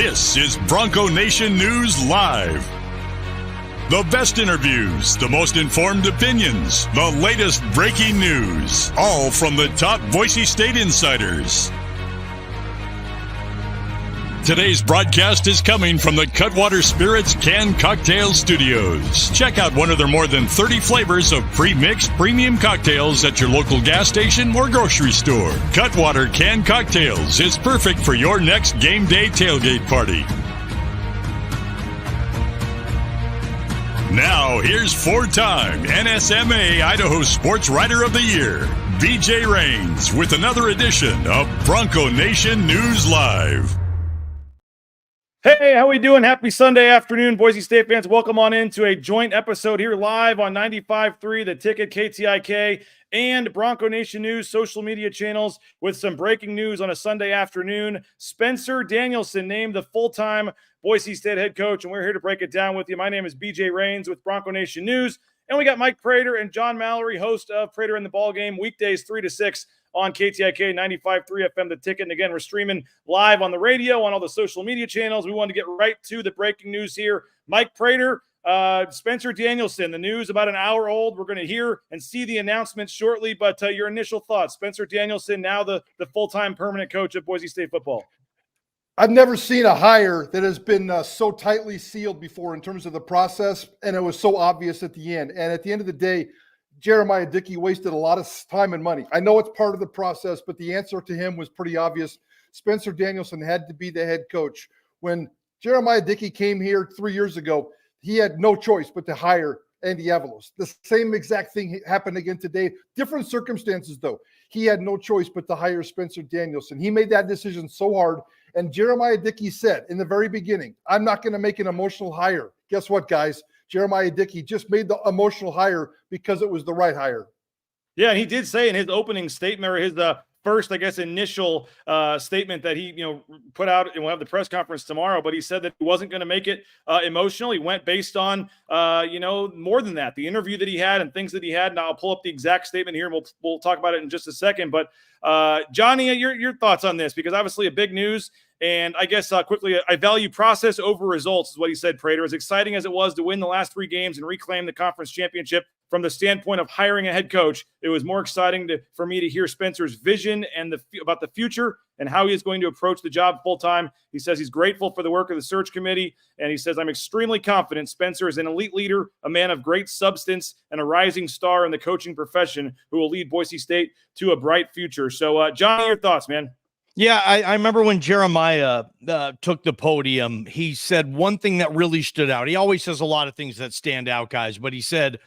This is Bronco Nation News Live. The best interviews, the most informed opinions, the latest breaking news, all from the top Boise State insiders. Today's broadcast is coming from the Cutwater Spirits Canned Cocktail Studios. Check out one of their more than 30 flavors of pre-mixed premium cocktails at your local gas station or grocery store. Cutwater Canned Cocktails is perfect for your next game day tailgate party. Now, here's four-time NSMA Idaho Sports Writer of the Year, BJ Rains, with another edition of Bronco Nation News Live. Hey, how we doing? Happy Sunday afternoon, Boise State fans. Welcome on into a joint episode here live on 95.3, the Ticket, KTIK, and Bronco Nation News social media channels with some breaking news on a Sunday afternoon. Spencer Danielson named the full-time Boise State head coach, and we're here to break it down with you. My name is BJ Rains with Bronco Nation News, and we got Mike Prater and John Mallory, host of Prater in the Ballgame, weekdays 3 to 6 on KTIK 95.3 FM, the Ticket. And again, we're streaming live on the radio, on all the social media channels. We wanted to get right to the breaking news here. Mike Prater, Spencer Danielson, the news about an hour old. We're going to hear and see the announcement shortly, but your initial thoughts. Spencer Danielson, now the full-time permanent coach of Boise State football. I've never seen a hire that has been so tightly sealed before in terms of the process, and it was so obvious at the end. And at the end of the day, Jeremiah Dickey wasted a lot of time and money. I know it's part of the process, but the answer to him was pretty obvious. Spencer Danielson had to be the head coach. When Jeremiah Dickey came here 3 years ago, he had no choice but to hire Andy Avalos. The same exact thing happened again today. Different circumstances, though. He had no choice but to hire Spencer Danielson. He made that decision so hard. And Jeremiah Dickey said in the very beginning, I'm not going to make an emotional hire. Guess what, guys? Jeremiah Dickey just made the emotional hire because it was the right hire. Yeah, and he did say in his opening statement, or his first, I guess, initial statement that he, put out, and we'll have the press conference tomorrow, but he said that he wasn't going to make it emotional. He went based on, more than that, the interview that he had and things that he had. And I'll pull up the exact statement here, and we'll talk about it in just a second. But Johnny, your thoughts on this, because obviously a big news. And I guess quickly, I value process over results is what he said, Prater. As exciting as it was to win the last 3 games and reclaim the conference championship, from the standpoint of hiring a head coach, it was more exciting for me to hear Spencer's vision and about the future and how he is going to approach the job full-time. He says he's grateful for the work of the search committee, and he says, I'm extremely confident Spencer is an elite leader, a man of great substance, and a rising star in the coaching profession who will lead Boise State to a bright future. So, Johnny, your thoughts, man? Yeah, I remember when Jeremiah took the podium, he said one thing that really stood out. He always says a lot of things that stand out, guys, but he said,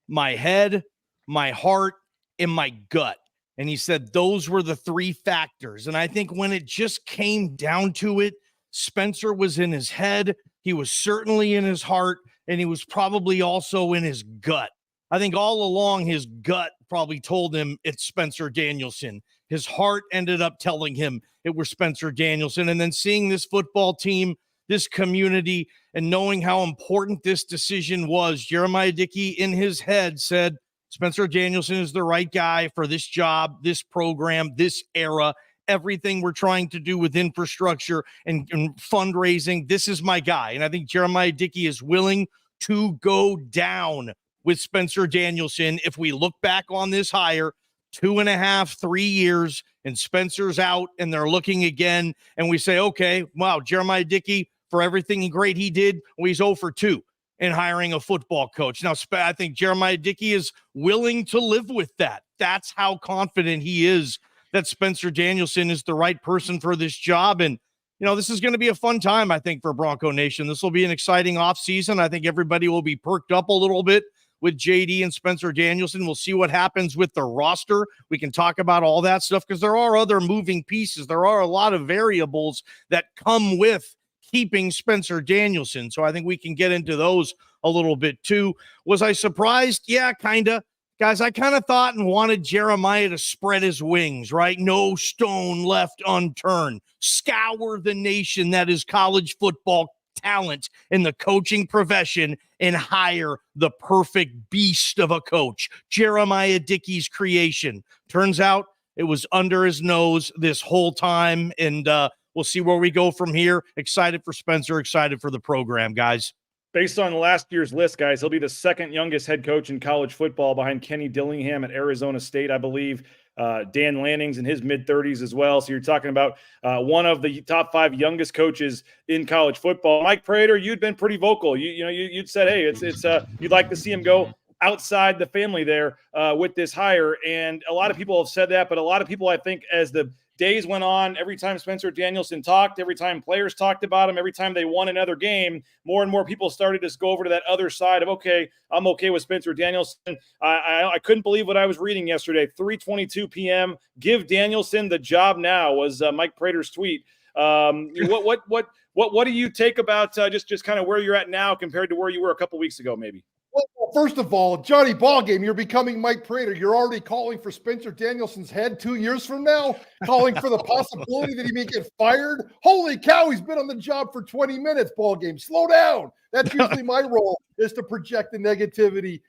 my head, my heart, and my gut. And he said those were the 3 factors. And I think when it just came down to it, Spencer was in his head, he was certainly in his heart, and he was probably also in his gut. I think all along his gut probably told him it's Spencer Danielson. His heart ended up telling him it was Spencer Danielson. And then seeing this football team, this community, and knowing how important this decision was, Jeremiah Dickey in his head said, Spencer Danielson is the right guy for this job, this program, this era, everything we're trying to do with infrastructure and fundraising. This is my guy. And I think Jeremiah Dickey is willing to go down with Spencer Danielson. If we look back on this hire, 2.5, 3 years, and Spencer's out, and they're looking again, and we say, okay, wow, Jeremiah Dickey, for everything great he did, well, he's 0 for 2 in hiring a football coach. Now, I think Jeremiah Dickey is willing to live with that. That's how confident he is that Spencer Danielson is the right person for this job. And, this is going to be a fun time, I think, for Bronco Nation. This will be an exciting offseason. I think everybody will be perked up a little bit with JD and Spencer Danielson. We'll see what happens with the roster. We can talk about all that stuff because there are other moving pieces. There are a lot of variables that come with keeping Spencer Danielson. So I think we can get into those a little bit too. Was I surprised? Yeah, kind of. Guys, I kind of thought and wanted Jeremiah to spread his wings, right? No stone left unturned. Scour the nation that is college football talent in the coaching profession and hire the perfect beast of a coach. Jeremiah Dickey's creation. Turns out it was under his nose this whole time, and we'll We'll see where we go from here. Excited for Spencer, excited for the program, guys. Based on last year's list, guys, he'll be the second youngest head coach in college football behind Kenny Dillingham at Arizona State, I believe. Dan Lanning's in his mid-30s as well. So you're talking about one of the top 5 youngest coaches in college football. Mike Prater, you'd been pretty vocal. You'd said, hey, it's you'd like to see him go outside the family there with this hire. And a lot of people have said that, but a lot of people, I think, as the days went on, every time Spencer Danielson talked, every time players talked about him, every time they won another game, more and more people started to go over to that other side of, okay, I'm okay with Spencer Danielson. I couldn't believe what I was reading yesterday. 3:22 p.m. Give Danielson the job now was Mike Prater's tweet. What do you take about just kind of where you're at now compared to where you were a couple weeks ago, maybe? Well, first of all, Johnny Ballgame, you're becoming Mike Prater. You're already calling for Spencer Danielson's head 2 years from now, calling for the possibility that he may get fired. Holy cow, he's been on the job for 20 minutes, Ballgame. Slow down. That's usually my role, is to project the negativity.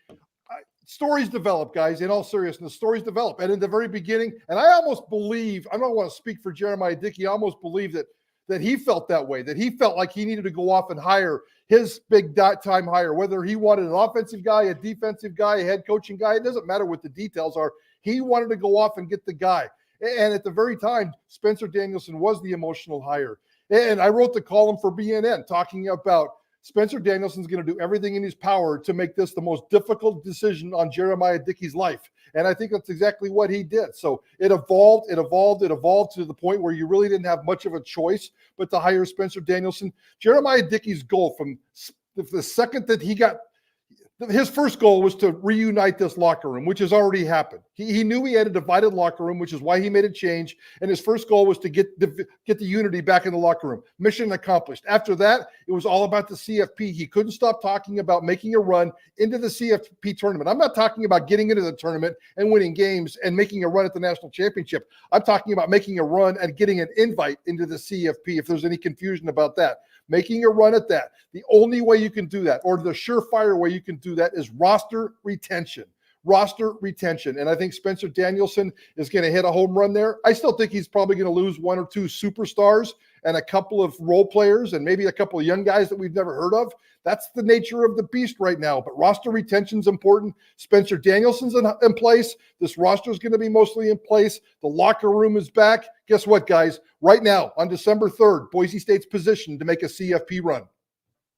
Stories develop, guys, in all seriousness. Stories develop. And in the very beginning, and I almost believe, I don't want to speak for Jeremiah Dickey, I almost believe that he felt that way, that he felt like he needed to go off and hire his big time hire, whether he wanted an offensive guy, a defensive guy, a head coaching guy. It doesn't matter what the details are. He wanted to go off and get the guy. And at the very time, Spencer Danielson was the emotional hire. And I wrote the column for BNN talking about Spencer Danielson's going to do everything in his power to make this the most difficult decision on Jeremiah Dickey's life. And I think that's exactly what he did. So it evolved to the point where you really didn't have much of a choice but to hire Spencer Danielson. Jeremiah Dickey's goal from the second that he got, his first goal was to reunite this locker room, which has already happened. He knew he had a divided locker room, which is why he made a change. And his first goal was to get the unity back in the locker room. Mission accomplished. After that, it was all about the CFP. He couldn't stop talking about making a run into the CFP tournament. I'm not talking about getting into the tournament and winning games and making a run at the national championship. I'm talking about making a run and getting an invite into the CFP, if there's any confusion about that. Making a run at that. The only way you can do that, or the surefire way you can do that, is roster retention. Roster retention. And I think Spencer Danielson is going to hit a home run there. I still think he's probably going to lose 1 or 2 superstars and a couple of role players and maybe a couple of young guys that we've never heard of. That's the nature of the beast right now. But roster retention is important. Spencer Danielson's in place. This roster is going to be mostly in place. The locker room is back. Guess what, guys? Right now, on December 3rd, Boise State's positioned to make a CFP run.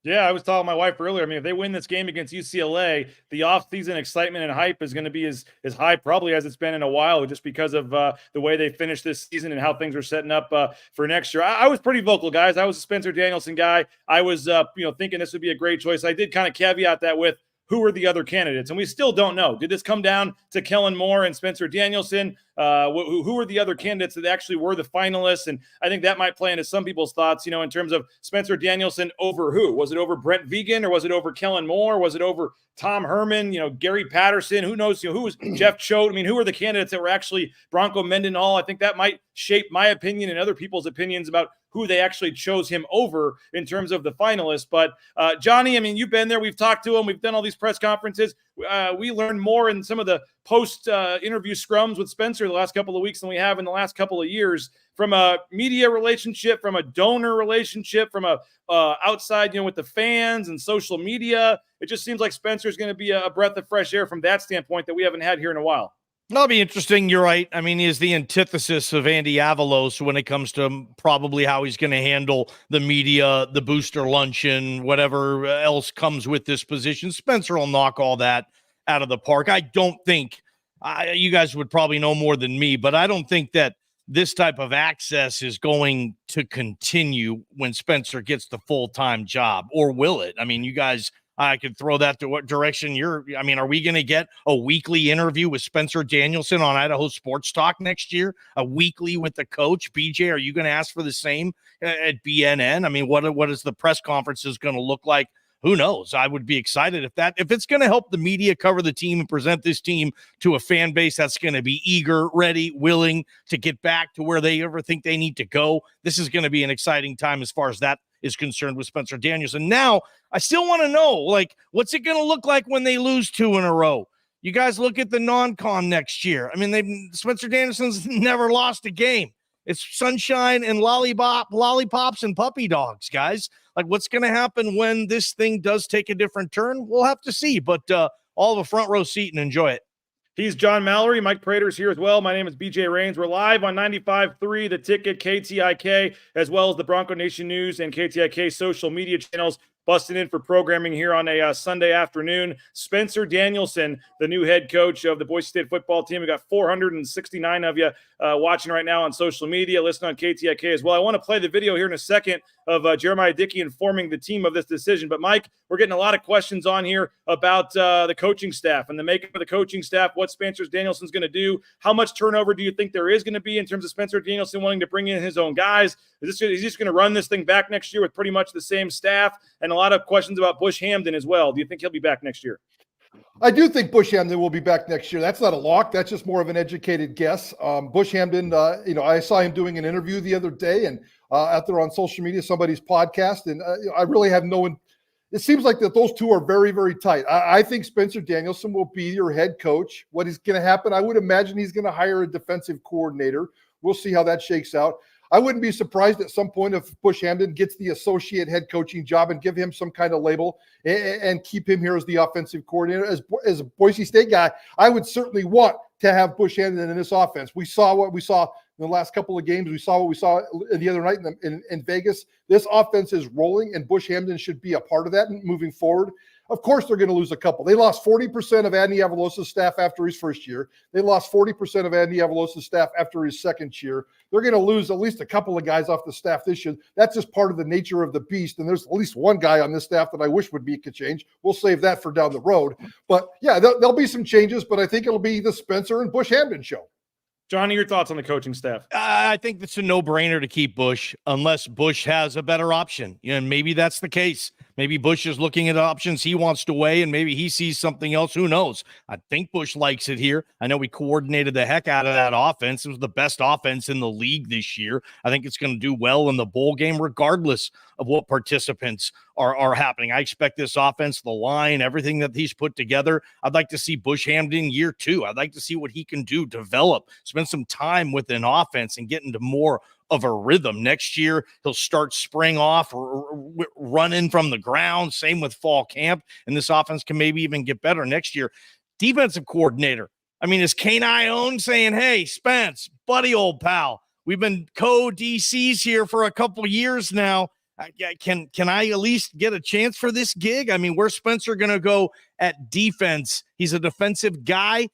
Yeah, I was telling my wife earlier, I mean, if they win this game against UCLA, the offseason excitement and hype is going to be as high probably as it's been in a while, just because of the way they finished this season and how things are setting up for next year. I was pretty vocal, guys. I was a Spencer Danielson guy. I was thinking this would be a great choice. I did kind of caveat that with, who are the other candidates? And we still don't know. Did this come down to Kellen Moore and Spencer Danielson? Who are the other candidates that actually were the finalists? And I think that might play into some people's thoughts, in terms of Spencer Danielson over who? Was it over Brent Vigen, or was it over Kellen Moore? Was it over Tom Herman, Gary Patterson? Who knows? Who was Jeff Choate? I mean, who are the candidates that were actually Bronco Mendenhall? I think that might shape my opinion and other people's opinions about who they actually chose him over in terms of the finalists. But Johnny, I mean, you've been there. We've talked to him. We've done all these press conferences. We learned more in some of the post-interview scrums with Spencer the last couple of weeks than we have in the last couple of years, from a media relationship, from a donor relationship, from a outside, with the fans and social media. It just seems like Spencer is going to be a breath of fresh air from that standpoint that we haven't had here in a while. That'll be interesting. You're right. I mean, he is the antithesis of Andy Avalos when it comes to probably how he's going to handle the media, the booster luncheon, whatever else comes with this position. Spencer will knock all that out of the park. I don't think you guys would probably know more than me, but I don't think that this type of access is going to continue when Spencer gets the full-time job, or will it? I mean, you guys, I could throw that to what direction are we going to get a weekly interview with Spencer Danielson on Idaho Sports Talk next year? A weekly with the coach? BJ, are you going to ask for the same at BNN? I mean, what is the press conferences going to look like? Who knows? I would be excited if it's going to help the media cover the team and present this team to a fan base that's going to be eager, ready, willing to get back to where they ever think they need to go. This is going to be an exciting time as far as that is concerned with Spencer Danielson. Now, I still want to know, what's it going to look like when they lose 2 in a row? You guys look at the non-con next year. I mean, Spencer Danielson's never lost a game. It's sunshine and lollipops and puppy dogs, guys. Like, what's going to happen when this thing does take a different turn? We'll have to see, but all of a front row seat and enjoy it. He's John Mallory. Mike Prater's here as well. My name is BJ Rains. We're live on 95.3, The Ticket, KTIK, as well as the Bronco Nation News and KTIK social media channels. Busting in for programming here on a Sunday afternoon. Spencer Danielson, the new head coach of the Boise State football team. We got 469 of you watching right now on social media, listening on KTIK as well. I want to play the video here in a second of Jeremiah Dickey informing the team of this decision. But, Mike, we're getting a lot of questions on here about the coaching staff and the makeup of the coaching staff, what Spencer Danielson's going to do. How much turnover do you think there is going to be in terms of Spencer Danielson wanting to bring in his own guys? Is he just going to run this thing back next year with pretty much the same staff? And a lot of questions about Bush Hamdan as well. Do you think he'll be back next year? I do think Bush Hamdan will be back next year. That's not a lock. That's just more of an educated guess. Bush Hamdan, I saw him doing an interview the other day and out there on social media, somebody's podcast. And I really have it seems like that those two are very, very tight. I think Spencer Danielson will be your head coach. What is going to happen? I would imagine he's going to hire a defensive coordinator. We'll see how that shakes out. I wouldn't be surprised at some point if Bush Hamdan gets the associate head coaching job and give him some kind of label and keep him here as the offensive coordinator. As a Boise State guy, I would certainly want to have Bush Hamdan in this offense. We saw what we saw in the last couple of games. We saw what we saw the other night in Vegas. This offense is rolling, and Bush Hamdan should be a part of that moving forward. Of course, they're going to lose a couple. They lost 40% of Andy Avalos's staff after his first year. They lost 40% of Andy Avalos's staff after his second year. They're going to lose at least a couple of guys off the staff this year. That's just part of the nature of the beast. And there's at least one guy on this staff that I wish would make a change. We'll save that for down the road. But yeah, there'll be some changes, but I think it'll be the Spencer and Bush Hamdan show. Johnny, your thoughts on the coaching staff? I think it's a no-brainer to keep Bush unless Bush has a better option. And maybe that's the case. Maybe Bush is looking at options he wants to weigh, and maybe he sees something else. Who knows? I think Bush likes it here. I know we coordinated the heck out of that offense. It was the best offense in the league this year. I think it's going to do well in the bowl game, regardless of what participants are happening. I expect this offense, the line, everything that he's put together. I'd like to see Bush Hamdan year two. I'd like to see what he can do, develop, spend some time with an offense and get into more of a rhythm. Next year, he'll start spring off, running from the ground. Same with fall camp. And this offense can maybe even get better next year. Defensive coordinator. I mean, is Kane Ione saying, hey, Spence, buddy, old pal, we've been co-DCs here for a couple years now. Can I at least get a chance for this gig? I mean, where's Spencer going to go at defense? He's a defensive guy.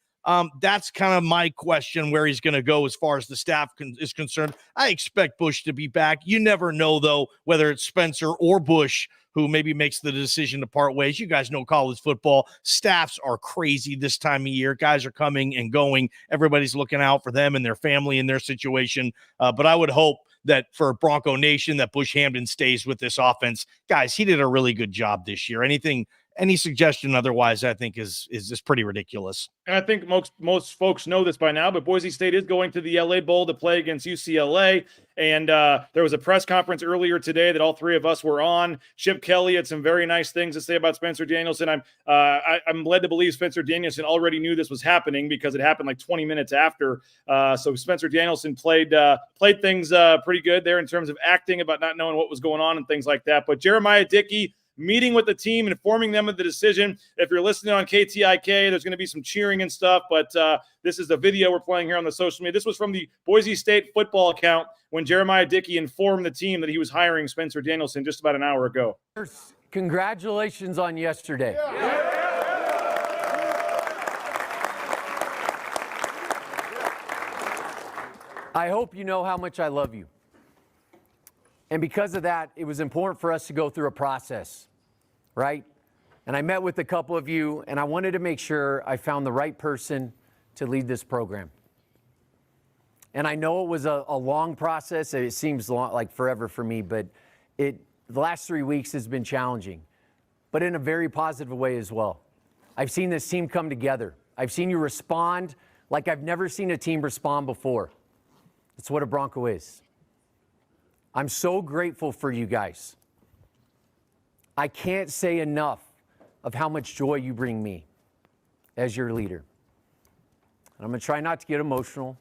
That's kind of my question, where he's going to go as far as the staff is concerned. I expect Bush to be back. You never know, though, whether it's Spencer or Bush who maybe makes the decision to part ways. You guys know college football. Staffs are crazy this time of year. Guys are coming and going. Everybody's looking out for them and their family and their situation. But I would hope that for Bronco Nation, that Bush Hamdan stays with this offense. Guys, he did a really good job this year. Any suggestion otherwise, I think, is just pretty ridiculous. And I think most folks know this by now, but Boise State is going to the LA Bowl to play against UCLA. And there was a press conference earlier today that all three of us were on. Chip Kelly had some very nice things to say about Spencer Danielson. I'm led to believe Spencer Danielson already knew this was happening because it happened like 20 minutes after. So Spencer Danielson played things pretty good there in terms of acting, about not knowing what was going on and things like that. But Jeremiah Dickey meeting with the team, informing them of the decision. If you're listening on KTIK, there's going to be some cheering and stuff, but this is the video we're playing here on the social media. This was from the Boise State football account when Jeremiah Dickey informed the team that he was hiring Spencer Danielson just about an hour ago. Congratulations on yesterday. I hope you know how much I love you. And because of that, it was important for us to go through a process, right? And I met with a couple of you, and I wanted to make sure I found the right person to lead this program. And I know it was a long process. It seems like forever for me, but the last 3 weeks has been challenging, but in a very positive way as well. I've seen this team come together. I've seen you respond like I've never seen a team respond before. That's what a Bronco is. I'm so grateful for you guys. I can't say enough of how much joy you bring me as your leader. And I'm going to try not to get emotional.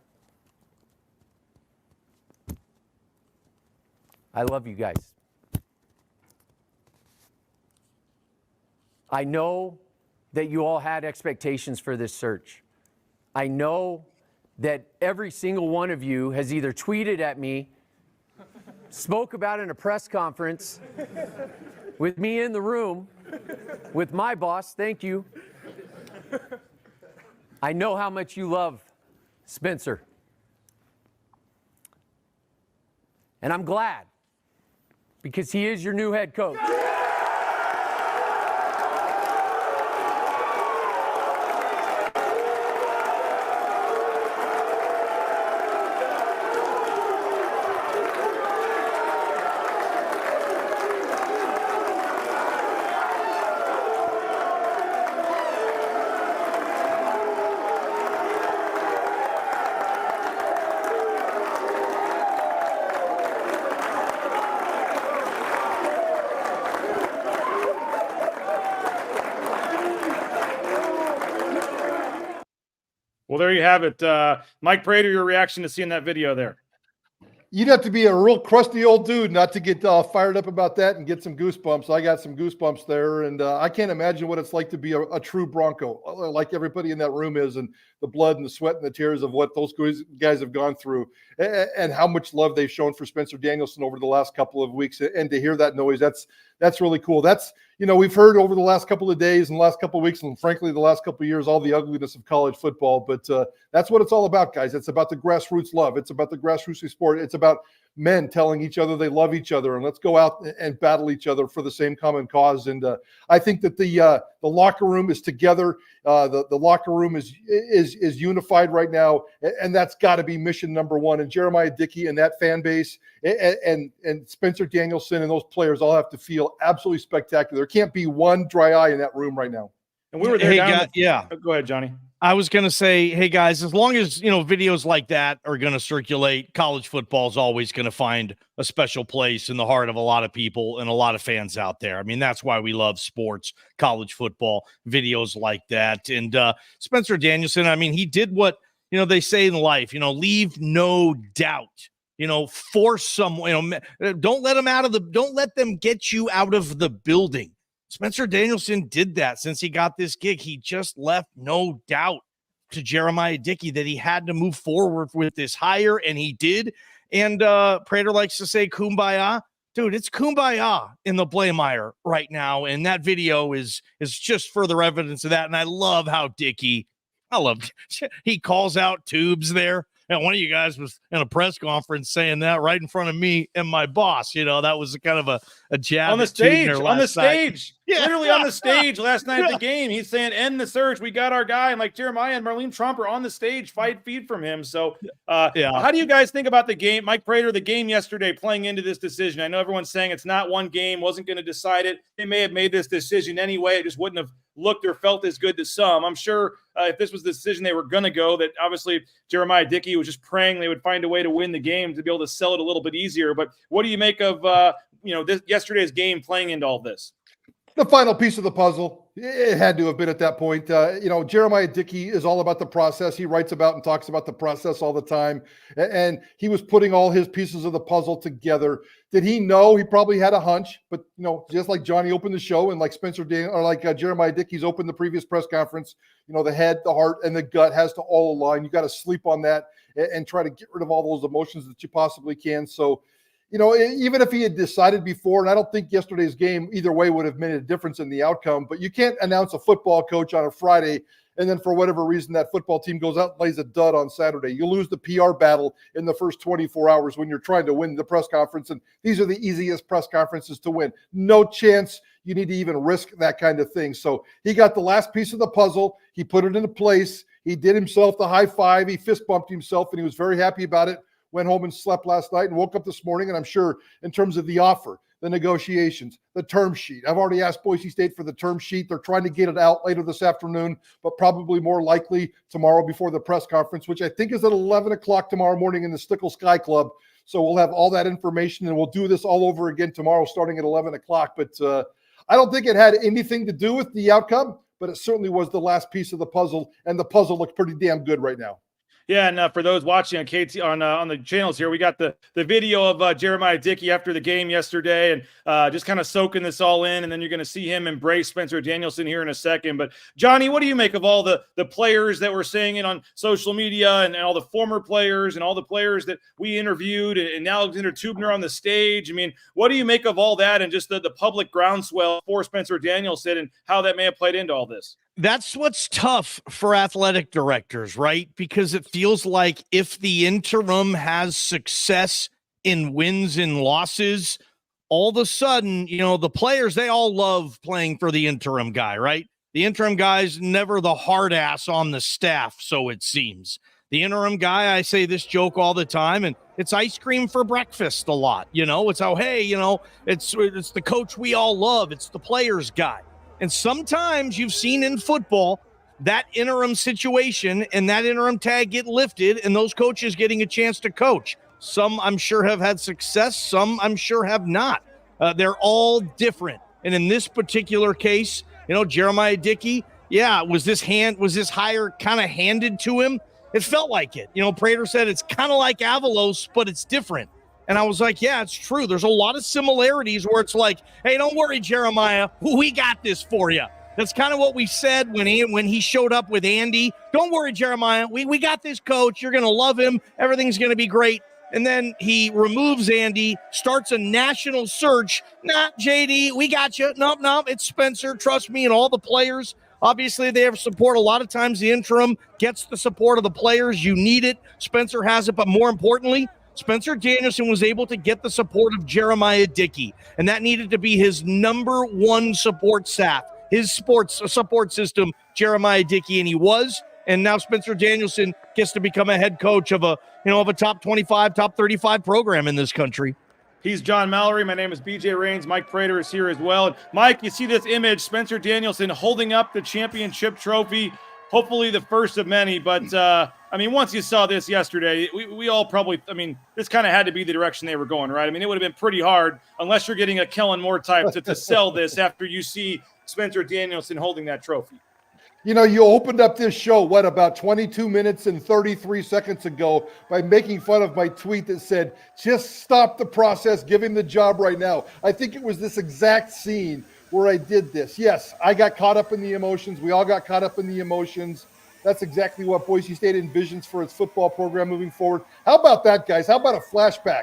I love you guys. I know that you all had expectations for this search. I know that every single one of you has either tweeted at me, spoke about it in a press conference with me in the room, with my boss, thank you. I know how much you love Spencer. And I'm glad, because he is your new head coach. Well, there you have it. Mike Prater, your reaction to seeing that video there. You'd have to be a real crusty old dude not to get fired up about that and get some goosebumps. I got some goosebumps there, and I can't imagine what it's like to be a true Bronco, like everybody in that room is, and the blood and the sweat and the tears of what those guys have gone through, and how much love they've shown for Spencer Danielson over the last couple of weeks. And to hear that noise, that's really cool. That's, we've heard over the last couple of days and the last couple of weeks, and frankly, the last couple of years, all the ugliness of college football. But that's what it's all about, guys. It's about the grassroots love. It's about the grassroots sport. It's about men telling each other they love each other, and let's go out and battle each other for the same common cause. And I think that the locker room is together. The locker room is unified right now, and that's got to be mission number one. And Jeremiah Dickey and that fan base and Spencer Danielson and those players all have to feel absolutely spectacular. There can't be one dry eye in that room right now. And we were there. Go ahead, Johnny. I was going to say, hey guys, as long as, videos like that are going to circulate, college football is always going to find a special place in the heart of a lot of people and a lot of fans out there. I mean, that's why we love sports, college football, videos like that. And Spencer Danielson, I mean, he did what, they say in life, leave no doubt, force someone, don't let them get you out of the building. Spencer Danielson did that since he got this gig. He just left no doubt to Jeremiah Dickey that he had to move forward with this hire, and he did. And Prater likes to say kumbaya. Dude, it's kumbaya in the Blameyer right now, and that video is just further evidence of that. And I love how he calls out Tubes there. And one of you guys was in a press conference saying that right in front of me and my boss. That was kind of a jab on the stage. Yeah. Literally on the stage last night at the game. He's saying, end the search. We got our guy. And like Jeremiah and Marlene Trump are on the stage, 5 feet from him. So how do you guys think about the game? Mike Prater, the game yesterday playing into this decision. I know everyone's saying it's not one game, wasn't going to decide it. They may have made this decision anyway. It just wouldn't have looked or felt as good to some. I'm sure if this was the decision they were going to go, that obviously Jeremiah Dickey was just praying they would find a way to win the game to be able to sell it a little bit easier. But what do you make of this yesterday's game playing into all this? The final piece of the puzzle. It had to have been at that point. Jeremiah Dickey is all about the process. He writes about and talks about the process all the time. And he was putting all his pieces of the puzzle together. Did he know? He probably had a hunch, but just like Johnny opened the show and like Jeremiah Dickey's opened the previous press conference, the head, the heart, and the gut has to all align. You got to sleep on that and try to get rid of all those emotions that you possibly can. So, even if he had decided before, and I don't think yesterday's game either way would have made a difference in the outcome, but you can't announce a football coach on a Friday and then for whatever reason that football team goes out and lays a dud on Saturday. You lose the PR battle in the first 24 hours when you're trying to win the press conference, and these are the easiest press conferences to win. No chance you need to even risk that kind of thing. So he got the last piece of the puzzle. He put it into place. He did himself the high five. He fist bumped himself, and he was very happy about it. Went home and slept last night and woke up this morning. And I'm sure in terms of the offer, the negotiations, the term sheet, I've already asked Boise State for the term sheet. They're trying to get it out later this afternoon, but probably more likely tomorrow before the press conference, which I think is at 11 o'clock tomorrow morning in the Stickle Sky Club. So we'll have all that information, and we'll do this all over again tomorrow starting at 11 o'clock. But I don't think it had anything to do with the outcome, but it certainly was the last piece of the puzzle, and the puzzle looks pretty damn good right now. Yeah, and for those watching on KT on the channels here, we got the video of Jeremiah Dickey after the game yesterday, and just kind of soaking this all in. And then you're going to see him embrace Spencer Danielson here in a second. But Johnny, what do you make of all the players that we're seeing it on social media, and all the former players and all the players that we interviewed, and Alexander Tubner on the stage? I mean, what do you make of all that, and just the public groundswell for Spencer Danielson, and how that may have played into all this? That's what's tough for athletic directors, right? Because it feels like if the interim has success in wins and losses, all of a sudden, the players, they all love playing for the interim guy, right? The interim guy's never the hard ass on the staff, so it seems. The interim guy, I say this joke all the time, and it's ice cream for breakfast a lot. It's how, hey, it's the coach we all love. It's the players guy. And sometimes you've seen in football that interim situation and that interim tag get lifted, and those coaches getting a chance to coach. Some I'm sure have had success. Some I'm sure have not. They're all different. And in this particular case, Jeremiah Dickey, was this hire kind of handed to him? It felt like it. Prater said it's kind of like Avalos, but it's different. And I was like, yeah, it's true. There's a lot of similarities where it's like, hey, don't worry, Jeremiah. We got this for you. That's kind of what we said when he showed up with Andy. Don't worry, Jeremiah. We got this coach. You're going to love him. Everything's going to be great. And then he removes Andy, starts a national search. Nah, JD, we got you. Nope, it's Spencer. Trust me, and all the players. Obviously, they have support. A lot of times the interim gets the support of the players. You need it. Spencer has it. But more importantly, Spencer Danielson was able to get the support of Jeremiah Dickey, and that needed to be his number one support staff, his sports support system, Jeremiah Dickey, and he was. And now Spencer Danielson gets to become a head coach of a top 25, top 35 program in this country. He's John Mallory. My name is BJ Rains. Mike Prater is here as well. And Mike, you see this image, Spencer Danielson holding up the championship trophy, hopefully the first of many. But, once you saw this yesterday, we all probably, this kind of had to be the direction they were going, right? It would have been pretty hard, unless you're getting a Kellen Moore type, to sell this after you see Spencer Danielson holding that trophy. You opened up this show, about 22 minutes and 33 seconds ago by making fun of my tweet that said, just stop the process, give him the job right now. I think it was this exact scene where I did this. Yes, I got caught up in the emotions. We all got caught up in the emotions. That's exactly what Boise State envisions for its football program moving forward. How about that, guys? How about a flashback?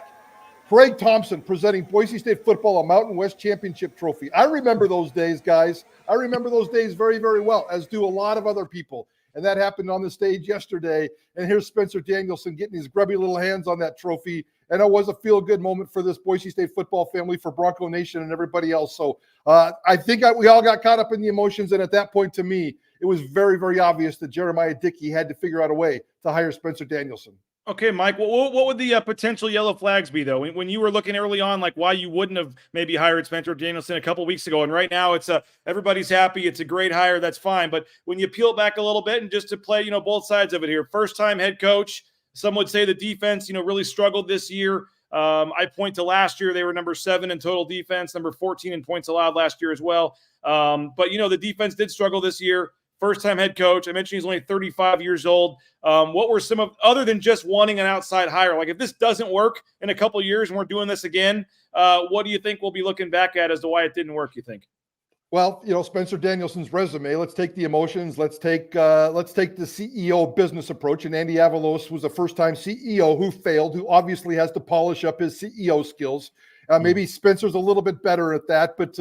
Craig Thompson presenting Boise State football a Mountain West Championship trophy. I remember those days, guys. I remember those days very, very well, as do a lot of other people. And that happened on the stage yesterday. And here's Spencer Danielson getting his grubby little hands on that trophy. And it was a feel-good moment for this Boise State football family, for Bronco Nation and everybody else. So I think we all got caught up in the emotions. And at that point, to me, it was very, very obvious that Jeremiah Dickey had to figure out a way to hire Spencer Danielson. Okay, Mike, what would the potential yellow flags be, though? When you were looking early on, like why you wouldn't have maybe hired Spencer Danielson a couple weeks ago, and right now it's everybody's happy, it's a great hire, that's fine. But when you peel back a little bit and just to play, both sides of it here, first-time head coach, some would say the defense, really struggled this year. I point to last year, they were number 7 in total defense, number 14 in points allowed last year as well. But, the defense did struggle this year. First-time head coach. I mentioned he's only 35 years old. What were some of, other than just wanting an outside hire? Like if this doesn't work in a couple of years and we're doing this again, what do you think we'll be looking back at as to why it didn't work, you think? Well, Spencer Danielson's resume, let's take the emotions. Let's take the CEO business approach. And Andy Avalos was a first-time CEO who failed, who obviously has to polish up his CEO skills. Maybe Spencer's a little bit better at that, but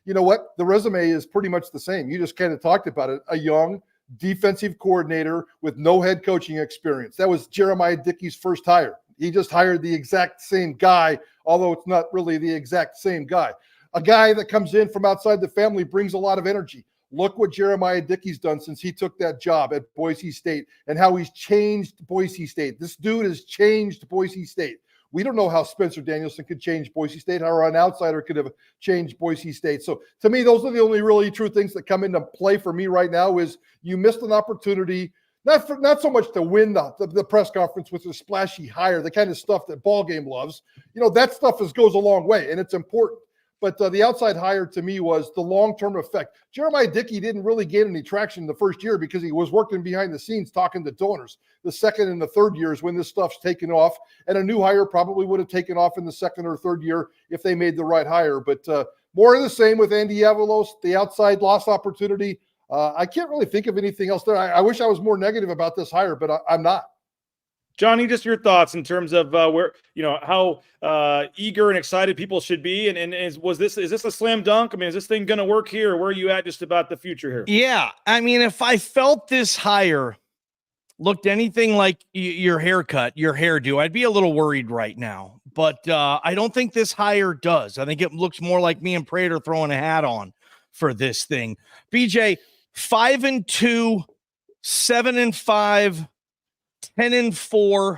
you know what? The resume is pretty much the same. You just kind of talked about it. A young defensive coordinator with no head coaching experience. That was Jeremiah Dickey's first hire. He just hired the exact same guy, although it's not really the exact same guy. A guy that comes in from outside the family brings a lot of energy. Look what Jeremiah Dickey's done since he took that job at Boise State and how he's changed Boise State. This dude has changed Boise State. We don't know how Spencer Danielson could change Boise State, how an outsider could have changed Boise State. So to me, those are the only really true things that come into play for me right now is you missed an opportunity, not so much to win the press conference with a splashy hire, the kind of stuff that ball game loves. That stuff goes a long way and it's important. But the outside hire to me was the long-term effect. Jeremiah Dickey didn't really gain any traction the first year because he was working behind the scenes talking to donors. The second and the third years when this stuff's taken off, and a new hire probably would have taken off in the second or third year if they made the right hire. But more of the same with Andy Avalos, the outside lost opportunity. I can't really think of anything else there. I wish I was more negative about this hire, but I'm not. Johnny, just your thoughts in terms of how eager and excited people should be, and is this a slam dunk? I mean, is this thing going to work here, or where are you at just about the future here? Yeah, I mean, if I felt this hire looked anything like your haircut, your hairdo, I'd be a little worried right now. But I don't think this hire does. I think it looks more like me and Prater throwing a hat on for this thing. BJ, 5-2, 7-5. 10-4,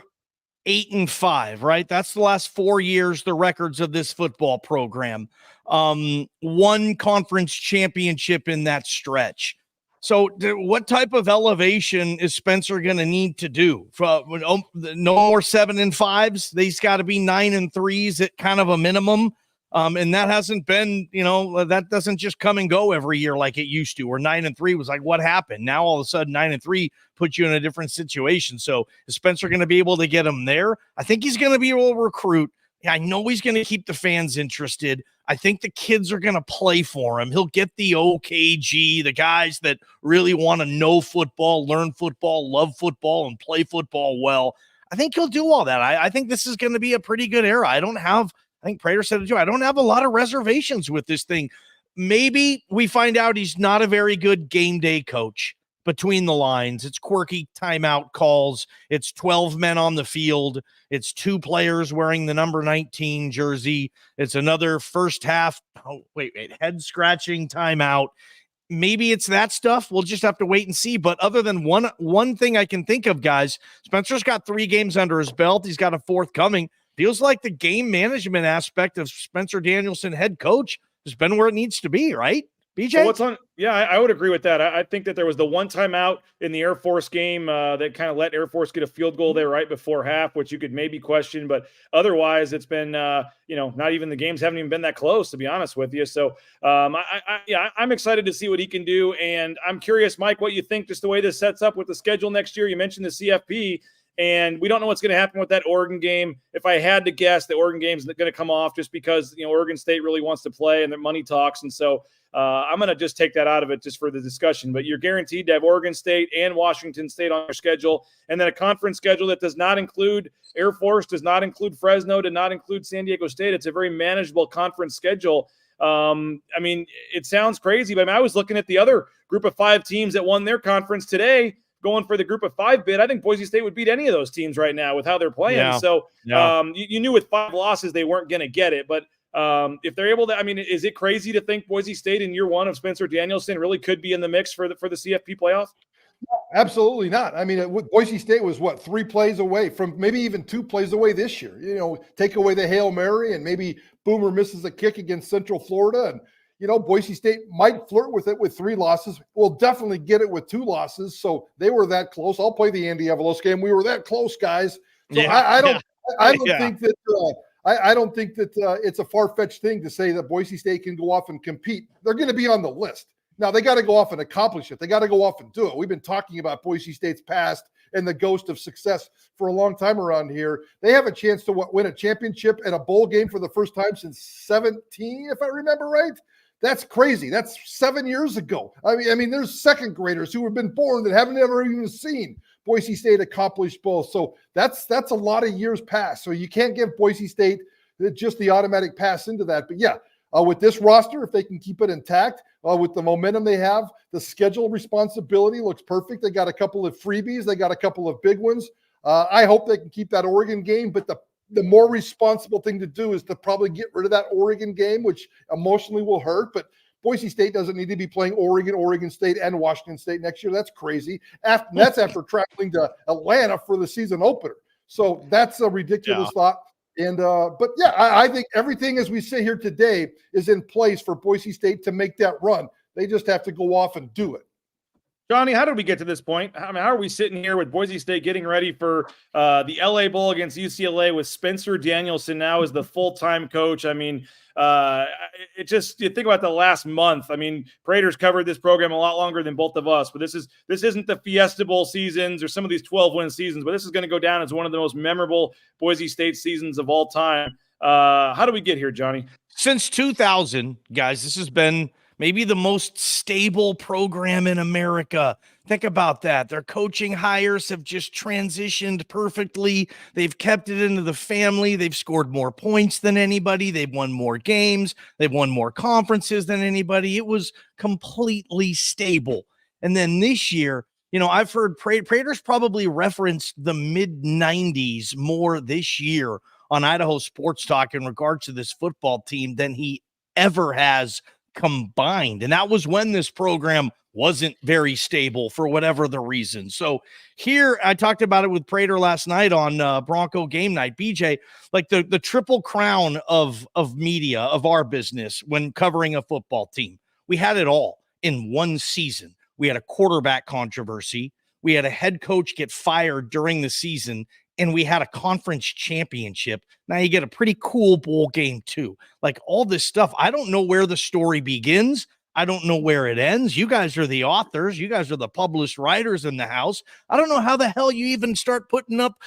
8-5, right? That's the last 4 years, the records of this football program. One conference championship in that stretch. So what type of elevation is Spencer going to need to do? No more 7-5s. They's got to be 9-3s at kind of a minimum. And that hasn't been, that doesn't just come and go every year like it used to, where 9-3 was like, what happened? Now all of a sudden 9-3 puts you in a different situation. So is Spencer going to be able to get him there? I think he's going to be able to recruit. I know he's going to keep the fans interested. I think the kids are going to play for him. He'll get the OKG, the guys that really want to know football, learn football, love football, and play football well. I think he'll do all that. I think this is going to be a pretty good era. I think Prater said it too. I don't have a lot of reservations with this thing. Maybe we find out he's not a very good game day coach between the lines. It's quirky timeout calls. It's 12 men on the field. It's 2 players wearing the number 19 jersey. It's another first half. Head scratching timeout. Maybe it's that stuff. We'll just have to wait and see. But other than one thing I can think of, guys, Spencer's got 3 games under his belt. He's got a 4th coming. Feels like the game management aspect of Spencer Danielson, head coach, has been where it needs to be, right? BJ? So I would agree with that. I think that there was the one timeout in the Air Force game that kind of let Air Force get a field goal there right before half, which you could maybe question. But otherwise, it's been, not even the games haven't even been that close, to be honest with you. So, I'm excited to see what he can do. And I'm curious, Mike, what you think just the way this sets up with the schedule next year. You mentioned the CFP. And we don't know what's going to happen with that Oregon game. If I had to guess, the Oregon game is going to come off just because, Oregon State really wants to play and their money talks. And so I'm going to just take that out of it just for the discussion. But you're guaranteed to have Oregon State and Washington State on your schedule. And then a conference schedule that does not include Air Force, does not include Fresno, does not include San Diego State. It's a very manageable conference schedule. It sounds crazy, but I was looking at the other group of 5 teams that won their conference today, going for the group of 5 bid. I think Boise State would beat any of those teams right now with how they're playing. Yeah. So you knew with 5 losses, they weren't going to get it. But if they're able to, is it crazy to think Boise State in year 1 of Spencer Danielson really could be in the mix for the CFP playoffs? No, absolutely not. Boise State was 3 plays away from maybe even 2 plays away this year. Take away the Hail Mary and maybe Boomer misses a kick against Central Florida. And, Boise State might flirt with it with 3 losses. We'll definitely get it with 2 losses. So they were that close. I'll play the Andy Avalos game. We were that close, guys. So I don't think that it's a far-fetched thing to say that Boise State can go off and compete. They're going to be on the list. Now, they got to go off and accomplish it. They got to go off and do it. We've been talking about Boise State's past and the ghost of success for a long time around here. They have a chance to win a championship and a bowl game for the first time since 17, if I remember right. That's crazy. That's 7 years ago. There's second graders who have been born that haven't ever even seen Boise State accomplish both. So that's a lot of years past. So you can't give Boise State just the automatic pass into that. But yeah, with this roster, if they can keep it intact, with the momentum they have, the schedule responsibility looks perfect. They got a couple of freebies. They got a couple of big ones. I hope they can keep that Oregon game, but the more responsible thing to do is to probably get rid of that Oregon game, which emotionally will hurt. But Boise State doesn't need to be playing Oregon State, and Washington State next year. That's crazy. That's after traveling to Atlanta for the season opener. So that's a ridiculous thought. And but yeah, I think everything as we sit here today is in place for Boise State to make that run. They just have to go off and do it. Johnny, how did we get to this point? I mean, how are we sitting here with Boise State getting ready for the LA Bowl against UCLA with Spencer Danielson now as the full-time coach? I mean, it just, you think about the last month. I mean, Prater's covered this program a lot longer than both of us, but this isn't the Fiesta Bowl seasons or some of these 12-win seasons, but this is going to go down as one of the most memorable Boise State seasons of all time. How do we get here, Johnny? Since 2000, guys, this has been maybe the most stable program in America. Think about that. Their coaching hires have just transitioned perfectly. They've kept it into the family. They've scored more points than anybody. They've won more games. They've won more conferences than anybody. It was completely stable. And then this year, you know, I've heard Prater's probably referenced the mid-90s more this year on Idaho Sports Talk in regards to this football team than he ever has combined. And that was when this program wasn't very stable for whatever the reason. So here, I talked about it with Prater last night on Bronco Game Night. BJ, like the triple crown of media, of our business when covering a football team. We had it all in one season. We had a quarterback controversy. We had a head coach get fired during the season, and we had a conference championship. Now you get a pretty cool bowl game too. Like all this stuff, I don't know where the story begins. I don't know where it ends. You guys are the authors. You guys are the published writers in the house. I don't know how the hell you even start putting up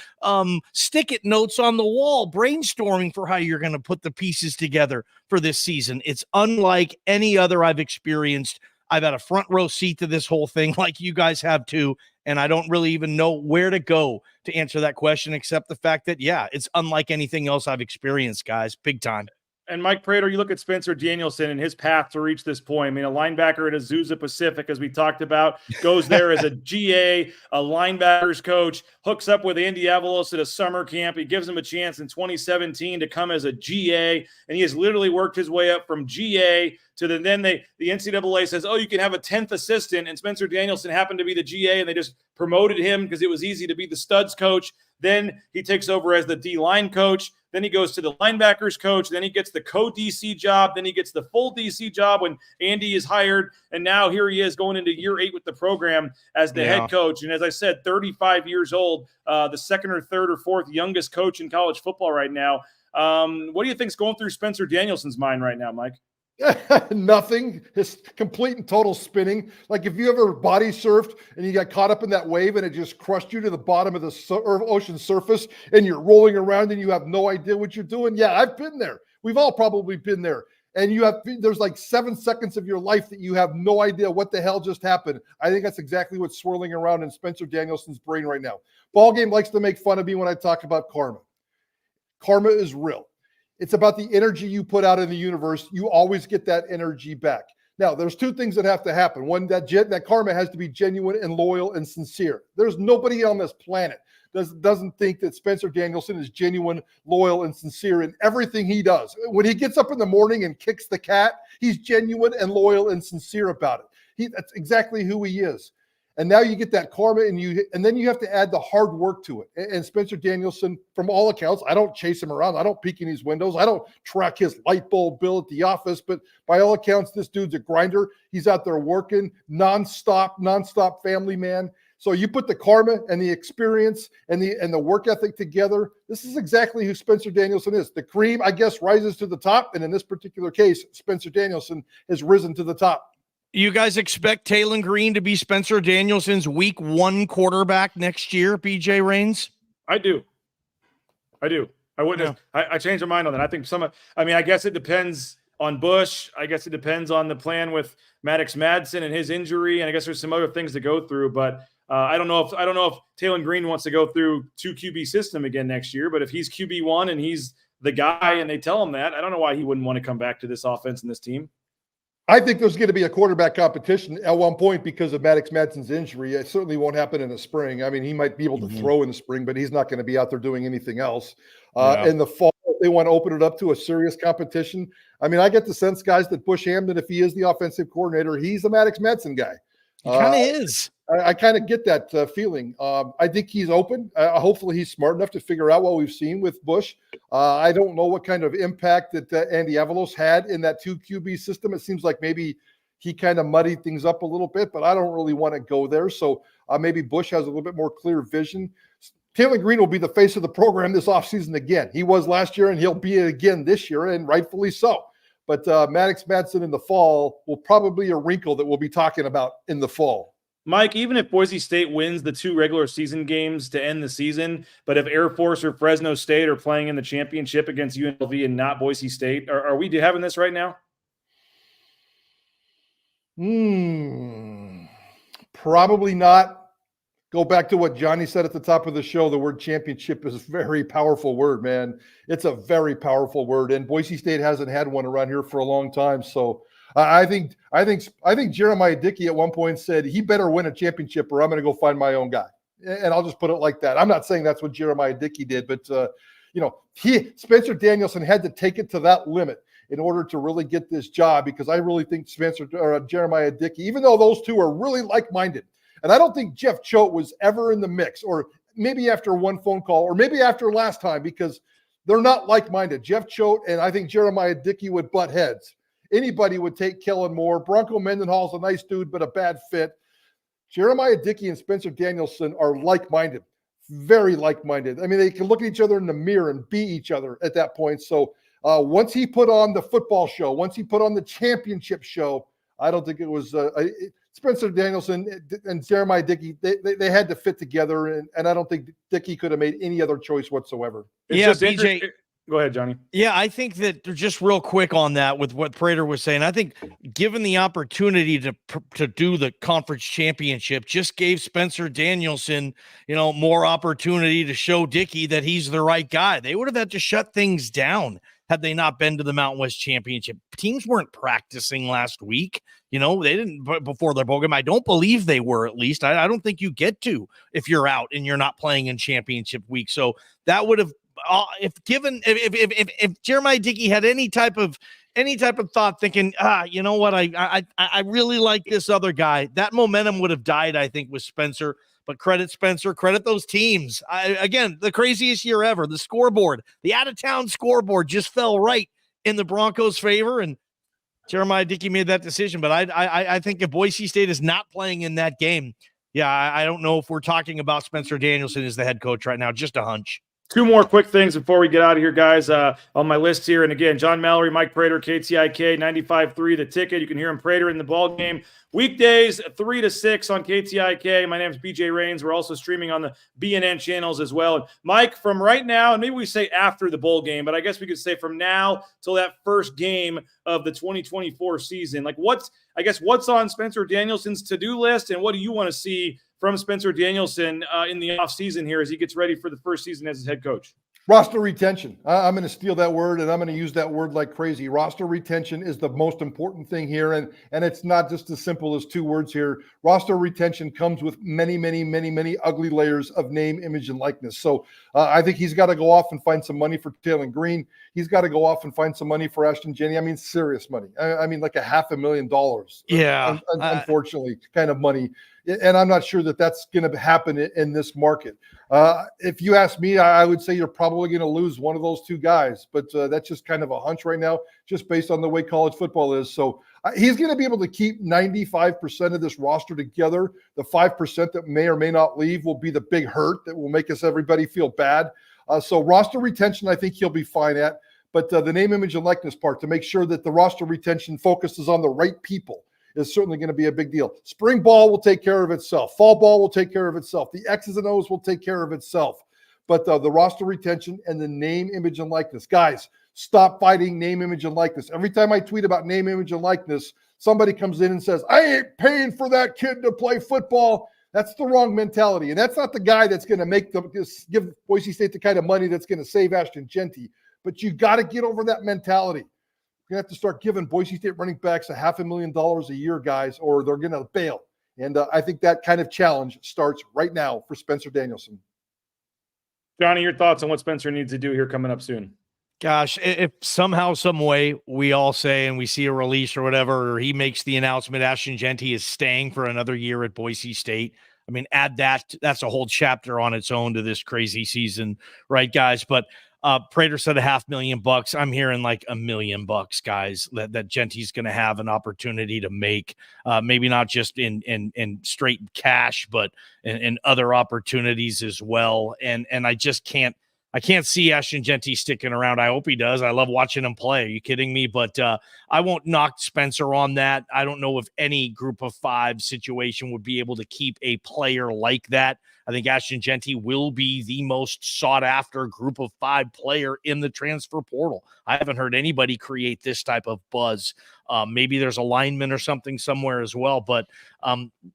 stick-it notes on the wall, brainstorming for how you're going to put the pieces together for this season. It's unlike any other I've experienced. I've had a front row seat to this whole thing like you guys have too. And I don't really even know where to go to answer that question, except the fact that, yeah, it's unlike anything else I've experienced, guys. Big time. And Mike Prater, you look at Spencer Danielson and his path to reach this point. I mean, a linebacker at Azusa Pacific, as we talked about, goes there as a GA, a linebackers coach, hooks up with Andy Avalos at a summer camp. He gives him a chance in 2017 to come as a GA, and he has literally worked his way up from GA to the NCAA says, oh, you can have a 10th assistant, and Spencer Danielson happened to be the GA, and they just promoted him because it was easy to be the studs coach. Then he takes over as the D-line coach. Then he goes to the linebackers coach. Then he gets the co-DC job. Then he gets the full DC job when Andy is hired. And now here he is going into year 8 with the program as the head coach. And as I said, 35 years old, the second or third or fourth youngest coach in college football right now. What do you think is going through Spencer Danielson's mind right now, Mike? Nothing. It's complete and total spinning. Like if you ever body surfed and you got caught up in that wave and it just crushed you to the bottom of the ocean surface and you're rolling around and you have no idea what you're doing. Yeah, I've been there. We've all probably been there. And there's like 7 seconds of your life that you have no idea what the hell just happened. I think that's exactly what's swirling around in Spencer Danielson's brain right now. Ballgame likes to make fun of me when I talk about karma. Karma is real. It's about the energy you put out in the universe. You always get that energy back. Now, there's 2 things that have to happen. One, that karma has to be genuine and loyal and sincere. There's nobody on this planet doesn't think that Spencer Danielson is genuine, loyal, and sincere in everything he does. When he gets up in the morning and kicks the cat, he's genuine and loyal and sincere about it. That's exactly who he is. And now you get that karma, and then you have to add the hard work to it. And Spencer Danielson, from all accounts, I don't chase him around. I don't peek in his windows. I don't track his light bulb bill at the office. But by all accounts, this dude's a grinder. He's out there working nonstop family man. So you put the karma and the experience and the work ethic together. This is exactly who Spencer Danielson is. The cream, I guess, rises to the top. And in this particular case, Spencer Danielson has risen to the top. You guys expect Taylor Green to be Spencer Danielson's week 1 quarterback next year, BJ Rains? I do. I wouldn't. Yeah. I changed my mind on that. I think I guess it depends on Bush. I guess it depends on the plan with Maddox Madsen and his injury. And I guess there's some other things to go through, but I don't know if Taylor Green wants to go through 2 QB system again next year, but if he's QB1 and he's the guy and they tell him that, I don't know why he wouldn't want to come back to this offense and this team. I think there's going to be a quarterback competition at one point because of Maddox Madsen's injury. It certainly won't happen in the spring. I mean, he might be able to throw in the spring, but he's not going to be out there doing anything else. In the fall, they want to open it up to a serious competition. I mean, I get the sense, guys, that Bush Hamdan, if he is the offensive coordinator, he's a Maddox Madsen guy. He kind of is. I kind of get that feeling. I think he's open. Hopefully he's smart enough to figure out what we've seen with Bush. I don't know what kind of impact that Andy Avalos had in that 2 QB system. It seems like maybe he kind of muddied things up a little bit, but I don't really want to go there. So maybe Bush has a little bit more clear vision. Taylor Green will be the face of the program this offseason again. He was last year, and he'll be it again this year, and rightfully so. But Maddox Madsen in the fall will probably be a wrinkle that we'll be talking about in the fall. Mike, even if Boise State wins the 2 regular season games to end the season, but if Air Force or Fresno State are playing in the championship against UNLV and not Boise State, are we having this right now? Probably not. Go back to what Johnny said at the top of the show. The word championship is a very powerful word, man. It's a very powerful word, and Boise State hasn't had one around here for a long time. So I think Jeremiah Dickey at one point said he better win a championship or I'm going to go find my own guy. And I'll just put it like that. I'm not saying that's what Jeremiah Dickey did, but Spencer Danielson had to take it to that limit in order to really get this job, because I really think Jeremiah Dickey, even though those two are really like-minded, and I don't think Jeff Choate was ever in the mix, or maybe after one phone call, or maybe after last time, because they're not like-minded. Jeff Choate and I think Jeremiah Dickey would butt heads. Anybody would take Kellen Moore. Bronco Mendenhall's a nice dude, but a bad fit. Jeremiah Dickey and Spencer Danielson are like-minded, very like-minded. I mean, they can look at each other in the mirror and be each other at that point. So once he put on the football show, once he put on the championship show, I don't think it was Spencer Danielson and Jeremiah Dickey. They had to fit together, and I don't think Dickey could have made any other choice whatsoever. It's BJ. Go ahead, Johnny. Yeah, I think that just real quick on that with what Prater was saying, I think given the opportunity to do the conference championship just gave Spencer Danielson, more opportunity to show Dickey that he's the right guy. They would have had to shut things down had they not been to the Mountain West Championship. Teams weren't practicing last week. They didn't before their bowl game. I don't believe they were, at least. I don't think you get to if you're out and you're not playing in championship week. So that would have, if Jeremiah Dickey had any type of thought thinking, you know what, I really like this other guy, that momentum would have died, I think, with Spencer. But credit Spencer, credit those teams. Again, the craziest year ever. The scoreboard, the out-of-town scoreboard just fell right in the Broncos' favor, and Jeremiah Dickey made that decision. But I think if Boise State is not playing in that game, I don't know if we're talking about Spencer Danielson as the head coach right now. Just a hunch. 2 more quick things before we get out of here, guys, on my list here. And again, John Mallory, Mike Prater, KTIK, 95.3 The Ticket. You can hear him, Prater, in the ball game. Weekdays, 3 to 6 on KTIK. My name is BJ Rains. We're also streaming on the BNN channels as well. And Mike, from right now, and maybe we say after the bowl game, but I guess we could say from now till that first game of the 2024 season, what's on Spencer Danielson's to-do list, and what do you want to see from Spencer Danielson in the offseason here as he gets ready for the first season as his head coach? Roster retention. I'm going to steal that word, and I'm going to use that word like crazy. Roster retention is the most important thing here, and it's not just as simple as 2 words here. Roster retention comes with many, many, many, many ugly layers of name, image, and likeness. So I think he's got to go off and find some money for Taylor Green. He's got to go off and find some money for Ashton Jennings. I mean, serious money. I mean, like $500,000. Yeah. Unfortunately, kind of money. And I'm not sure that that's going to happen in this market. If you ask me, I would say you're probably going to lose one of those 2 guys, but that's just kind of a hunch right now, just based on the way college football is. So he's going to be able to keep 95% of this roster together. The 5% that may or may not leave will be the big hurt that will make everybody feel bad. So roster retention, I think he'll be fine at. But the name, image, and likeness part, to make sure that the roster retention focuses on the right people, is certainly going to be a big deal. Spring ball will take care of itself. Fall ball will take care of itself. The X's and O's will take care of itself. But the roster retention and the name, image, and likeness. Guys, stop fighting name, image, and likeness. Every time I tweet about name, image, and likeness, somebody comes in and says, I ain't paying for that kid to play football. That's the wrong mentality. And that's not the guy that's going to give Boise State the kind of money that's going to save Ashton Jennings. But you got to get over that mentality. You're going to have to start giving Boise State running backs $500,000 a year, guys, or they're going to bail. And I think that kind of challenge starts right now for Spencer Danielson. Johnny, your thoughts on what Spencer needs to do here coming up soon? Gosh, if somehow, some way we all say and we see a release or whatever, or he makes the announcement Ashton Jennings is staying for another year at Boise State, I mean, add that's a whole chapter on its own to this crazy season, right, guys? But Prater said $500,000. I'm hearing like $1 million, guys, that Genty's going to have an opportunity to make, maybe not just in straight cash, but in other opportunities as well. And I just can't see Ashton Genty sticking around. I hope he does. I love watching him play. Are you kidding me? But I won't knock Spencer on that. I don't know if any group of five situation would be able to keep a player like that. I think Ashton Genty will be the most sought after group of five player in the transfer portal. I haven't heard anybody create this type of buzz. Maybe there's a lineman or something somewhere as well. But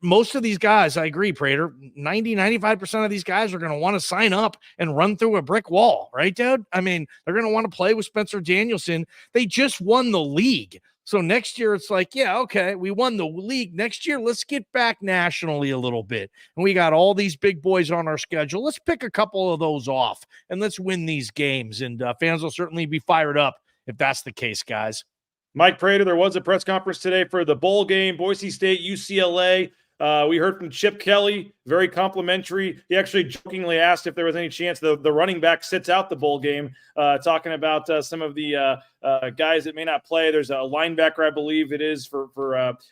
most of these guys, I agree, Prater, 95% of these guys are going to want to sign up and run through a brick wall, right, dude? I mean, they're going to want to play with Spencer Danielson. They just won the league. So next year, it's like, yeah, okay, we won the league. Next year, let's get back nationally a little bit. And we got all these big boys on our schedule. Let's pick a couple of those off, and let's win these games. And fans will certainly be fired up if that's the case, guys. Mike Prater, there was a press conference today for the bowl game, Boise State, UCLA. We heard from Chip Kelly, very complimentary. He actually jokingly asked if there was any chance the running back sits out the bowl game, talking about some of the guys that may not play. There's a linebacker, I believe it is, for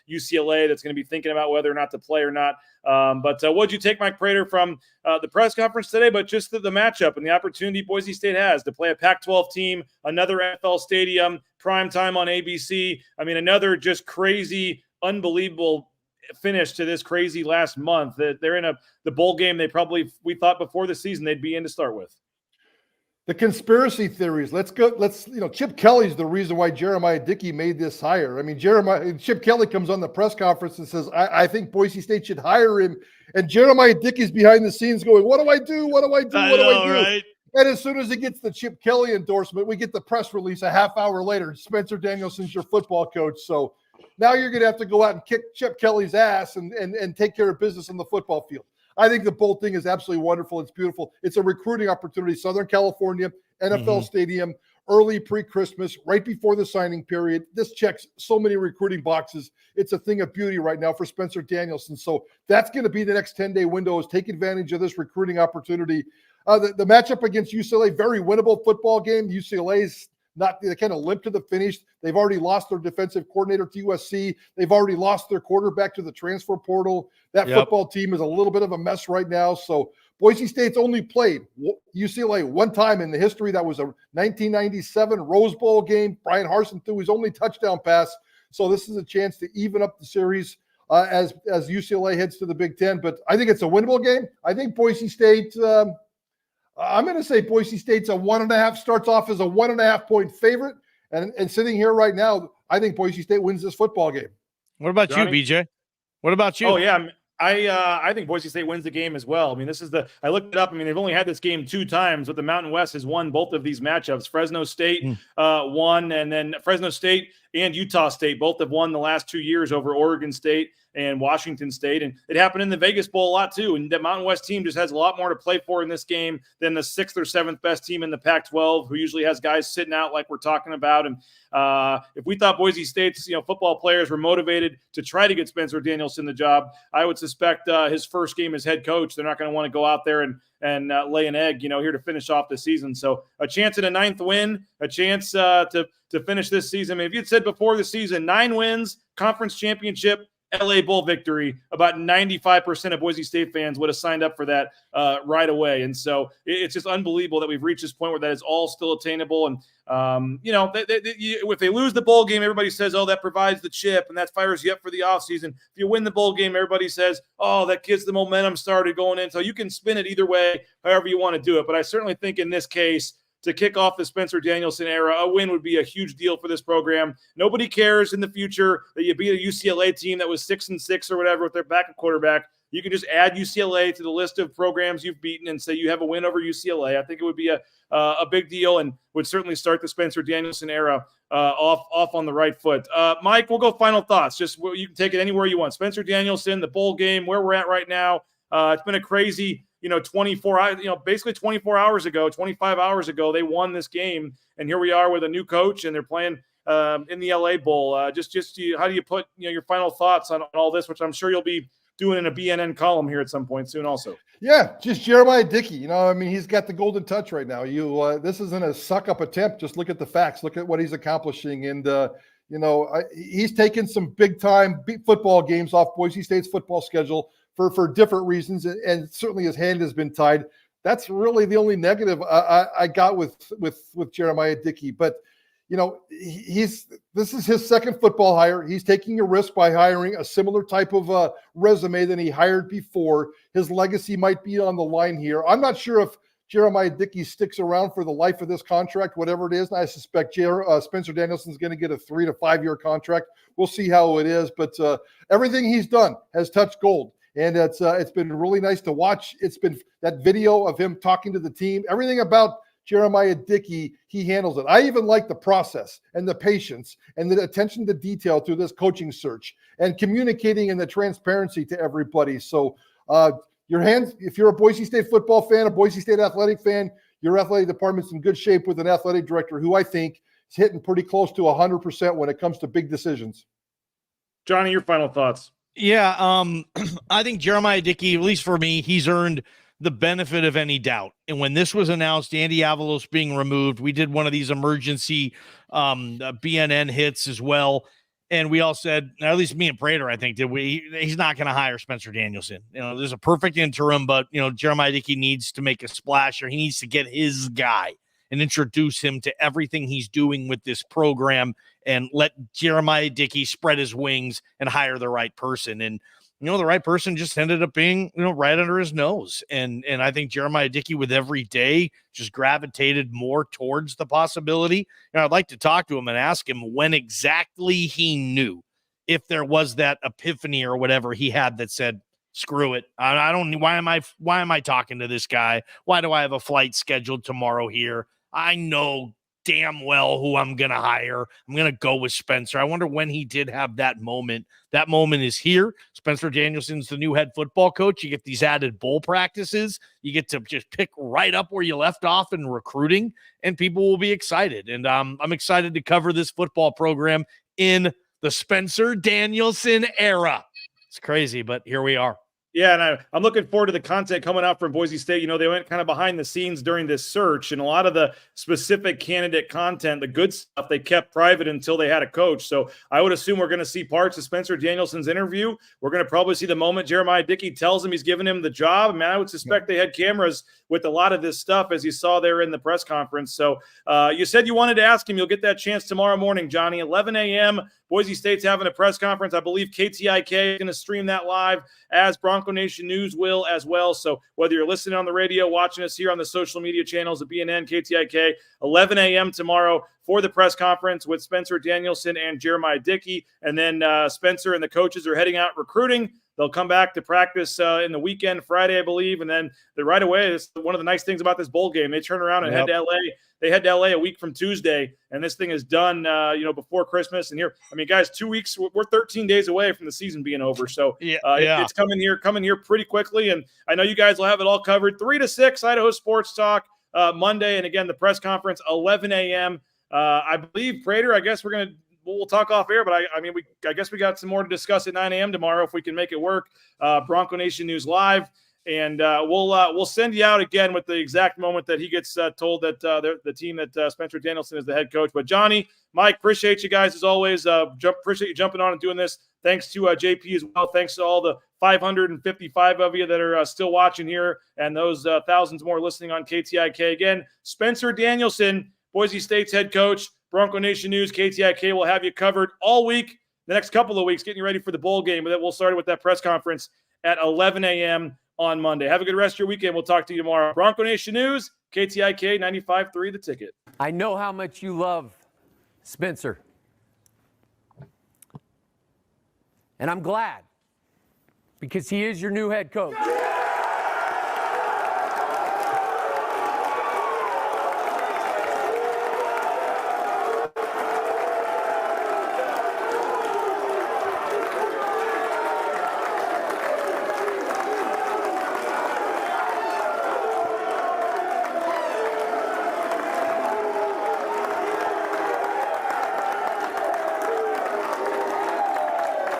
UCLA that's going to be thinking about whether or not to play or not. But what did you take, Mike Prater, from the press conference today, but just the matchup and the opportunity Boise State has to play a Pac-12 team, another NFL stadium, prime time on ABC. I mean, another just crazy, unbelievable finish to this crazy last month. That they're in the bowl game we thought before the season they'd be in to start with. The conspiracy theories. Chip Kelly's the reason why Jeremiah Dickey made this hire. I mean, Chip Kelly comes on the press conference and says, I think Boise State should hire him. And Jeremiah Dickey's behind the scenes going, what do I do? What do I do? What do I do? Right? And as soon as he gets the Chip Kelly endorsement, we get the press release a half hour later. Spencer Danielson's your football coach. So now you're going to have to go out and kick Chip Kelly's ass and take care of business on the football field. I think the bowl thing is absolutely wonderful. It's beautiful. It's a recruiting opportunity. Southern California, NFL Stadium, early pre-Christmas, right before the signing period. This checks so many recruiting boxes. It's a thing of beauty right now for Spencer Danielson. So that's going to be the next 10-day window, is take advantage of this recruiting opportunity. The matchup against UCLA, very winnable football game. UCLA's they kind of limp to the finish. They've already lost their defensive coordinator to USC. They've already lost their quarterback to the transfer portal. That football team is a little bit of a mess right now. So Boise State's only played UCLA one time in the history. That was a 1997 Rose Bowl game. Brian Harsin threw his only touchdown pass. So this is a chance to even up the series as UCLA heads to the Big Ten. But I think it's a winnable game. I think Boise State I'm going to say Boise State's starts off as a 1.5 point favorite. And sitting here right now, I think Boise State wins this football game. What about Johnny? You, BJ? What about you? Oh, yeah. I think Boise State wins the game as well. I mean, I looked it up. I mean, they've only had this game 2 times, but the Mountain West has won both of these matchups. Fresno State won, and then Fresno State and Utah State both have won the last 2 years over Oregon State and Washington State. And it happened in the Vegas Bowl a lot too. And the Mountain West team just has a lot more to play for in this game than the 6th or 7th best team in the Pac-12, who usually has guys sitting out like we're talking about. And if we thought Boise State's football players were motivated to try to get Spencer Danielson the job, I would suspect his first game as head coach, they're not going to want to go out there and lay an egg, here to finish off the season. So a chance at a 9th win, a chance to finish this season. I mean, if you'd said before the season, 9 wins, conference championship, LA Bowl victory, about 95% of Boise State fans would have signed up for that right away. And so it's just unbelievable that we've reached this point where that is all still attainable. And, if they lose the bowl game, everybody says, oh, that provides the chip and that fires you up for the offseason. If you win the bowl game, everybody says, oh, that gets the momentum started going in. So you can spin it either way, however you want to do it. But I certainly think in this case, to kick off the Spencer Danielson era, a win would be a huge deal for this program. Nobody cares in the future that you beat a UCLA team that was 6-6 or whatever with their backup quarterback. You can just add UCLA to the list of programs you've beaten and say you have a win over UCLA. I think it would be a big deal and would certainly start the Spencer Danielson era off on the right foot. Mike, we'll go final thoughts. Just you can take it anywhere you want. Spencer Danielson, the bowl game, where we're at right now. It's been a crazy 25 hours ago, they won this game. And here we are with a new coach and they're playing in the LA Bowl. How do you put, your final thoughts on all this, which I'm sure you'll be doing in a BNN column here at some point soon also. Yeah, just Jeremiah Dickey. You know, I mean, he's got the golden touch right now. This isn't a suck-up attempt. Just look at the facts. Look at what he's accomplishing. And, he's taken some big-time football games off Boise State's football schedule for different reasons, and certainly his hand has been tied. That's really the only negative I got with Jeremiah Dickey. But, this is his second football hire. He's taking a risk by hiring a similar type of resume than he hired before. His legacy might be on the line here. I'm not sure if Jeremiah Dickey sticks around for the life of this contract, whatever it is. And I suspect Spencer Danielson is going to get a 3 to 5 year contract. We'll see how it is. But everything he's done has touched gold. And it's been really nice to watch. It's been that video of him talking to the team. Everything about Jeremiah Dickey, he handles it. I even like the process and the patience and the attention to detail through this coaching search and communicating and the transparency to everybody. So if you're a Boise State football fan, a Boise State athletic fan, your athletic department's in good shape with an athletic director who I think is hitting pretty close to 100% when it comes to big decisions. Johnny, your final thoughts. Yeah, I think Jeremiah Dickey, at least for me, he's earned the benefit of any doubt. And when this was announced, Andy Avalos being removed, we did one of these emergency BNN hits as well. And we all said, at least me and Prater, I think, he's not going to hire Spencer Danielson. There's a perfect interim, but, Jeremiah Dickey needs to make a splash, or he needs to get his guy and introduce him to everything he's doing with this program and let Jeremiah Dickey spread his wings and hire the right person. And, the right person just ended up being, right under his nose. And I think Jeremiah Dickey with every day just gravitated more towards the possibility. I'd like to talk to him and ask him when exactly he knew, if there was that epiphany or whatever he had that said, screw it. I don't, why am I talking to this guy? Why do I have a flight scheduled tomorrow here? I know damn well who I'm going to hire. I'm going to go with Spencer. I wonder when he did have that moment. That moment is here. Spencer Danielson's the new head football coach. You get these added bowl practices. You get to just pick right up where you left off in recruiting, and people will be excited. And I'm excited to cover this football program in the Spencer Danielson era. It's crazy, but here we are. Yeah, and I'm looking forward to the content coming out from Boise State. They went kind of behind the scenes during this search, and a lot of the specific candidate content, the good stuff, they kept private until they had a coach. So I would assume we're going to see parts of Spencer Danielson's interview. We're going to probably see the moment Jeremiah Dickey tells him he's giving him the job. I mean, I would suspect they had cameras with a lot of this stuff, as you saw there in the press conference. So you said you wanted to ask him. You'll get that chance tomorrow morning, Johnny, 11 a.m. Boise State's having a press conference. I believe KTIK is going to stream that live, as Bronco Nation News will as well. So whether you're listening on the radio, watching us here on the social media channels of BNN, KTIK, 11 a.m. tomorrow for the press conference with Spencer Danielson and Jeremiah Dickey. And then Spencer and the coaches are heading out recruiting. They'll come back to practice in the weekend, Friday, I believe. And then right away, this is one of the nice things about this bowl game. They turn around and head to L.A. They head to L.A. a week from Tuesday, and this thing is done, before Christmas. And here, I mean, guys, 2 weeks, we're 13 days away from the season being over. So it's coming here pretty quickly. And I know you guys will have it all covered. 3 to 6, Idaho Sports Talk Monday. And again, the press conference, 11 a.m. I believe, Prater, I guess we'll talk off air, but I guess we got some more to discuss at 9 a.m. tomorrow if we can make it work. Bronco Nation News Live. And we'll send you out again with the exact moment that he gets told that the team that Spencer Danielson is the head coach. But Johnny, Mike, appreciate you guys as always. Appreciate you jumping on and doing this. Thanks to JP as well. Thanks to all the 555 of you that are still watching here, and those thousands more listening on KTIK. Again, Spencer Danielson, Boise State's head coach. Bronco Nation News, KTIK will have you covered all week, the next couple of weeks, getting you ready for the bowl game. But then we'll start with that press conference at 11 a.m. on Monday. Have a good rest of your weekend. We'll talk to you tomorrow. Bronco Nation News, KTIK 95.3 The Ticket. I know how much you love Spencer. And I'm glad, because he is your new head coach.